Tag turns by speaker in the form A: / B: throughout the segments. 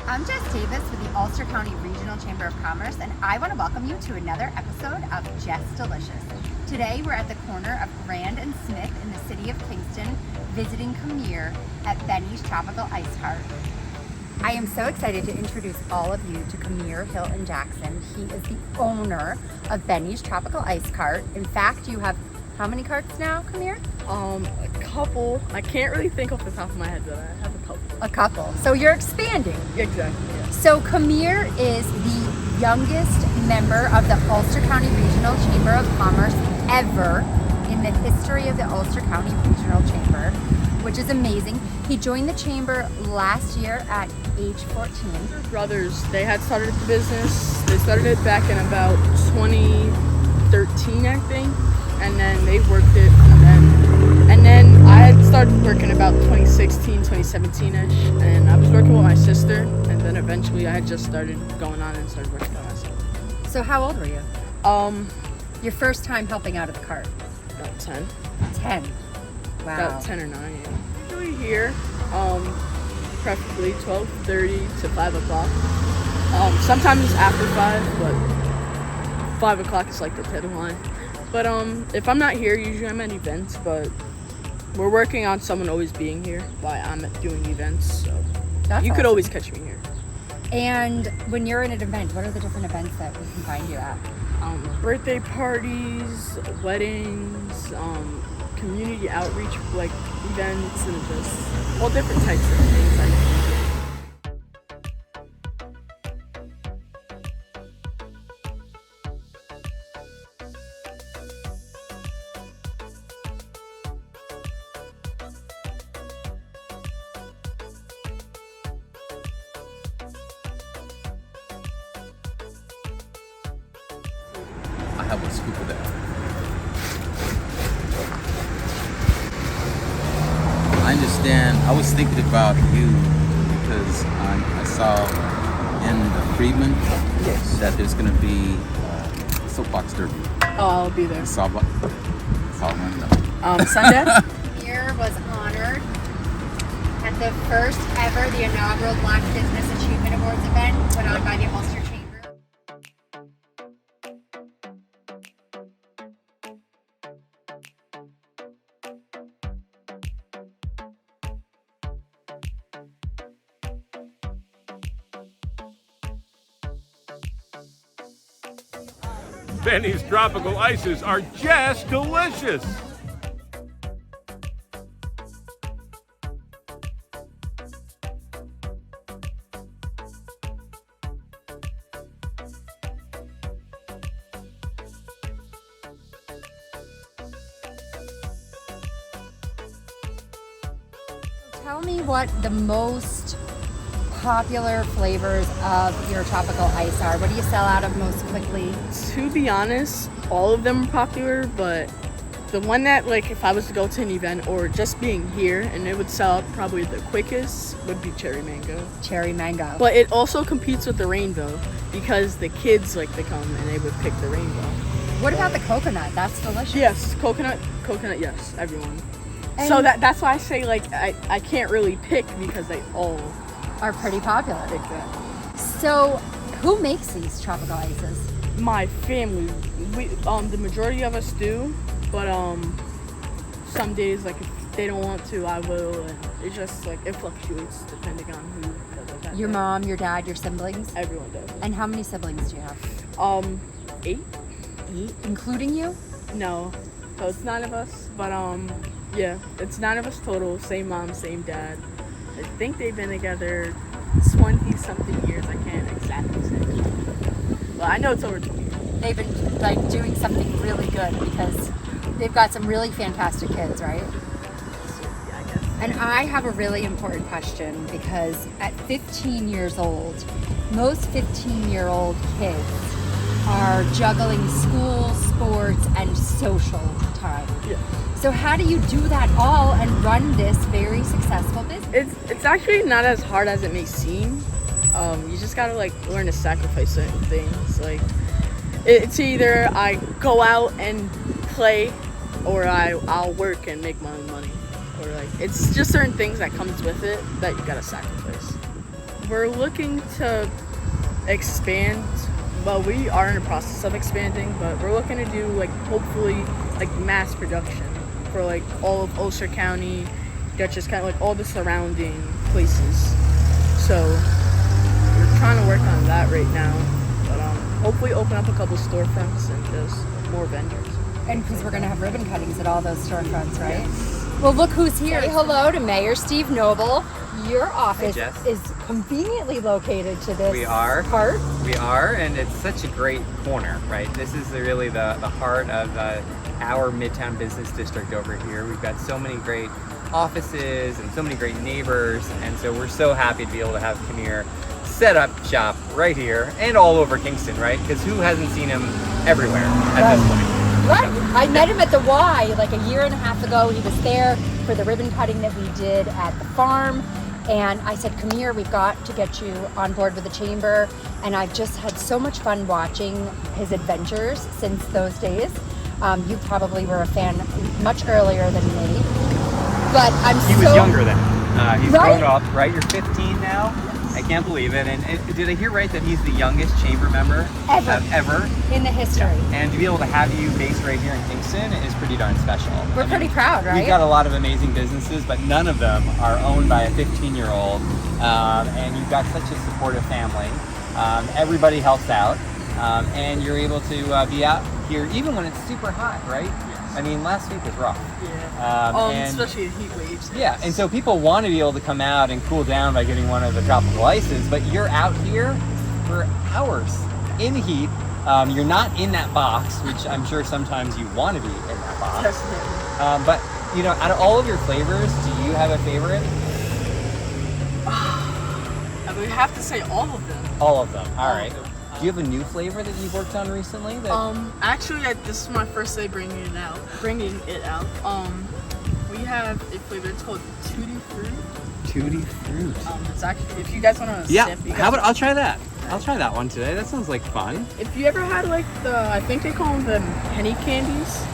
A: I'm Jess Davis with the Ulster County Regional Chamber of Commerce, and I want to welcome you to another episode of Jess Delicious. Today we're at the corner of Grand and Smith in the city of Kingston, visiting Camille at Benny's Tropical Ice Cart. I am so excited to introduce all of you to Camille Hilton Jackson. He is the owner of Benny's Tropical Ice Cart. In fact, you have how many carts now, Camille?
B: A couple. I can't really think off the top of my head, but I have a couple.
A: A couple. So you're expanding.
B: Exactly. Yeah.
A: So Camille is the youngest member of the Ulster County Regional Chamber of Commerce ever in the history of the Ulster County Regional Chamber, which is amazing. He joined the chamber last year at age 14.
B: Brothers, they had started the business. They started it back in about 2013, I think, and then they worked it from then. And then I had started working about 2016, 2017-ish, and I was working with my sister, and then eventually I had just started going on and started working by myself.
A: So how old were you? Your first time helping out at the cart?
B: About 10.
A: 10. Wow.
B: About 10 or 9, yeah. Usually here, preferably 12:30 to 5 o'clock. Sometimes after 5, but 5 o'clock is like the deadline. But if I'm not here, usually I'm at events, but we're working on someone always being here while I'm doing events, so
A: That's
B: you could
A: awesome.
B: always catch me here.
A: And when you're in an event, what are the different events that we can find you at?
B: Birthday parties, weddings, community outreach like events, and just all different types of things.
C: I have a scoop of that. I understand. I was thinking about you because I saw in the Freedman that there's going to be a soapbox derby.
B: Oh, I'll be there.
C: Sunday.
B: Sunday?
A: Camille was honored at the first ever, the inaugural Black Business Achievement Awards event put on by the Ulster Chamber.
D: Benny's tropical ices are just delicious.
A: Tell me what the most popular flavors of your tropical ice are. What do you sell out of most quickly?
B: To be honest, all of them are popular, but the one that, like, if I was to go to an event or just being here and it would sell out probably the quickest would be cherry mango.
A: Cherry mango.
B: But it also competes with the rainbow because the kids like to come and they would pick the rainbow.
A: What about the coconut? That's delicious.
B: Yes, coconut, yes, everyone.
A: And
B: So that's why I say, like, I can't really pick because they all
A: are pretty popular.
B: pick that.
A: So who makes these tropical ices?
B: My family, the majority of us do, but some days, like, if they don't want to, I will, and it's just like it fluctuates depending on who does it. that
A: Your
B: day.
A: mom, your dad, your siblings?
B: Everyone does.
A: And how many siblings do you have?
B: 8?
A: 8, including you?
B: No, so it's 9 of us, but yeah, it's 9 of us total. Same mom, same dad. I think they've been together 20-something years. I can't exactly say. Well, I know it's over 20 years.
A: They've been like doing something really good because they've got some really fantastic kids, right?
B: Yeah, I guess.
A: And I have a really important question because at 15 years old, most 15-year-old kids are juggling school, sports, and social time.
B: Yeah.
A: So how do you do that all and run this very successful business?
B: It's actually not as hard as it may seem. You just gotta like learn to sacrifice certain things. Like it's either I go out and play, or I'll work and make my own money. Or like it's just certain things that comes with it that you gotta sacrifice. we're looking to expand. Well, we are in the process of expanding, but we're looking to do like hopefully like mass production for like all of Ulster County, Dutchess County, like all the surrounding places. So we're trying to work on that right now, but hopefully open up a couple storefronts and just more vendors.
A: And because we're going to have ribbon cuttings at all those storefronts, right? Yes. Well, look who's here. Say hello to Mayor Steve Noble. Your office is conveniently located to this part.
E: We are, and it's such a great corner, right? This is really the heart of our Midtown Business District over here. We've got so many great offices and so many great neighbors, and so we're so happy to be able to have Kamir set up shop right here and all over Kingston, right? Because who hasn't seen him everywhere at this point?
A: Right. I met him at the Y like a year and a half ago. He was there for the ribbon cutting that we did at the farm. And I said, come here, we've got to get you on board with the chamber. And I've just had so much fun watching his adventures since those days. You probably were a fan much earlier than me. But
E: He was younger then. He's grown up, right? You're 15 now? I can't believe it. And did I hear right that he's the youngest chamber member ever?
A: In the history.
E: Yeah. And to be able to have you based right here in Kingston is pretty darn special.
A: We're pretty proud, right?
E: We've got a lot of amazing businesses, but none of them are owned by a 15-year-old. And you've got such a supportive family. Everybody helps out. And you're able to be out here even when it's super hot, right? Yes. I mean, last week was rough.
B: Yeah. Especially the heat waves.
E: Yeah, and so people want to be able to come out and cool down by getting one of the tropical ices, but you're out here for hours in the heat. You're not in that box, which I'm sure sometimes you want to be in that box.
B: Definitely.
E: But, you know, out of all of your flavors, do you have a favorite?
B: I would have to say all of them.
E: All of them. All right. Do you have a new flavor that you've worked on recently?
B: Actually, this is my first day bringing it out. We have a flavor. It's called Tutti Fruit.
E: Tutti Fruit.
B: It's actually, if you guys want to sip,
E: how about I'll try that. I'll try that one today. That sounds like fun.
B: If you ever had like I think they call them penny candies.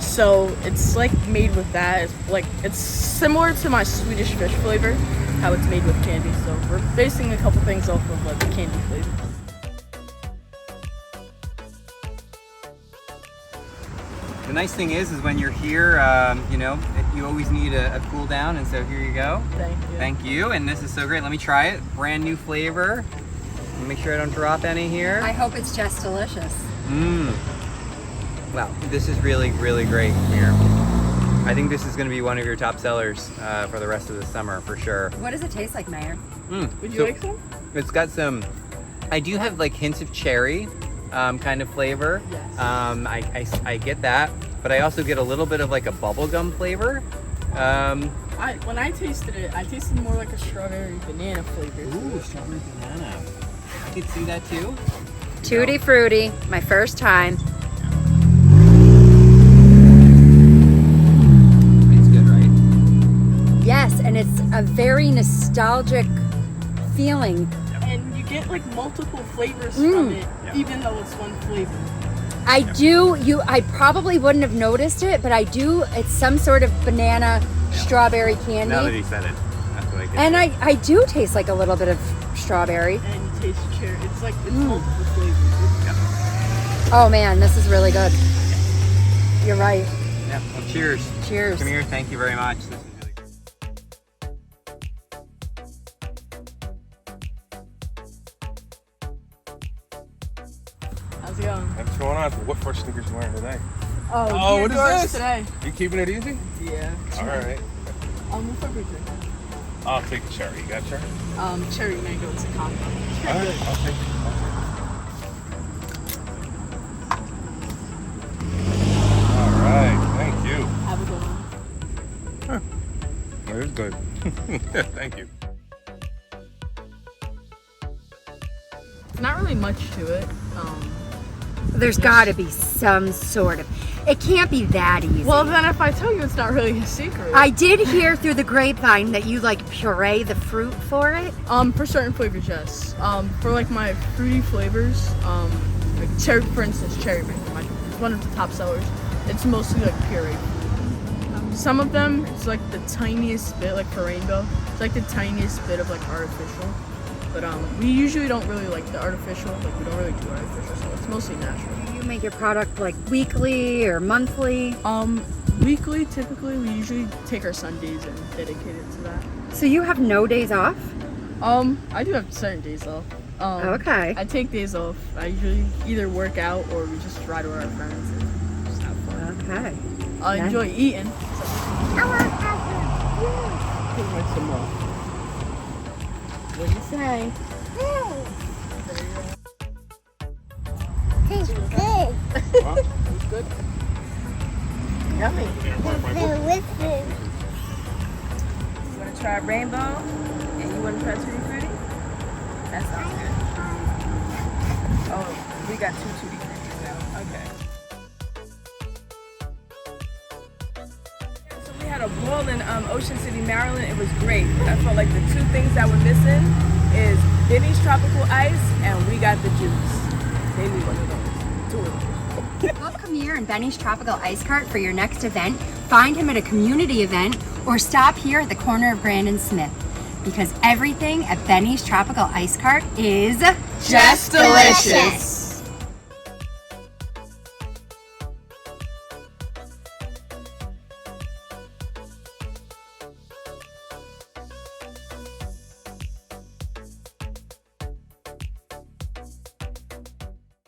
B: So it's like made with that. It's similar to my Swedish fish flavor, how it's made with candy. So we're basing a couple things off of like the candy flavor.
E: The nice thing is when you're here, you know, you always need a cool down, and so here you go.
B: Thank you.
E: Thank you, and this is so great. Let me try it. Brand new flavor. Make sure I don't drop any here.
A: I hope it's just delicious.
E: Wow, this is really, really great here. I think this is going to be one of your top sellers for the rest of the summer, for sure.
A: What does it taste like, Mayor?
B: Would you like some?
E: It's got some, I do have like hints of cherry kind of flavor.
B: Yes.
E: I get that, but I also get a little bit of like a bubblegum flavor.
B: When I tasted it, I tasted more like a strawberry banana flavor.
E: Ooh, strawberry banana. I could see that too.
A: Tutti Frutti, my first time.
E: It's good, right?
A: Yes, and it's a very nostalgic feeling.
B: And you get like multiple flavors from it, even though it's one flavor.
A: I probably wouldn't have noticed it, but I do. It's some sort of banana strawberry candy.
E: Now that he said it, that's what I get.
A: And I do taste like a little bit of strawberry.
B: And you taste cherry. It's like it's multiple flavors.
A: Oh man, this is really good. You're right.
E: Yeah. Well, cheers.
A: Cheers.
E: Come here. Thank you very much. This is really good.
B: How's it going?
D: What's going on? What fresh sneakers you wearing today?
B: Oh,
D: what is this?
B: Today.
D: You keeping it easy?
B: Yeah.
D: All right.
B: What flavor is it?
D: I'll take the cherry. You got cherry?
B: Cherry mango. It's a combo.
D: All right. I'll take it. All right. Thank you.
B: Have a good one.
D: That is good. Thank you.
B: It's not really much to it.
A: There's got to be some sort of. It can't be that easy.
B: Well, then if I tell you, it's not really a secret.
A: I did hear through the grapevine that you like puree the fruit for it.
B: For certain flavors, yes. For like my fruity flavors, like cherry, for instance, cherry mango, it's one of the top sellers. It's mostly like puree. Some of them, it's like the tiniest bit, like for rainbow, it's like the tiniest bit of like artificial. But we usually don't really like the artificial. Like we don't really do artificial, so it's mostly natural.
A: Do you make your product like weekly or monthly?
B: Weekly, typically, we usually take our Sundays and dedicate it to that.
A: So you have no days off?
B: I do have certain days off.
A: Okay.
B: I take days off. I usually either work out or we just ride with our friends and just have fun.
A: Okay.
B: I enjoy eating. Some more. What do you say?
F: Tastes good.
B: It's good. Yummy.
F: Delicious.
G: You want to try rainbow? And you want to try tutti frutti? That sounds good. Oh, we got two tutti fruttis now. Okay. So we had a ball in Ocean City, Maryland. It was great. I felt like the two things that were missing is Benny's tropical ice, and we got the juice. They need one of those. Two of them.
A: Book Amir and Benny's Tropical Ice Cart for your next event. Find him at a community event or stop here at the corner of Grand and Smith. Because everything at Benny's Tropical Ice Cart is
B: Just delicious.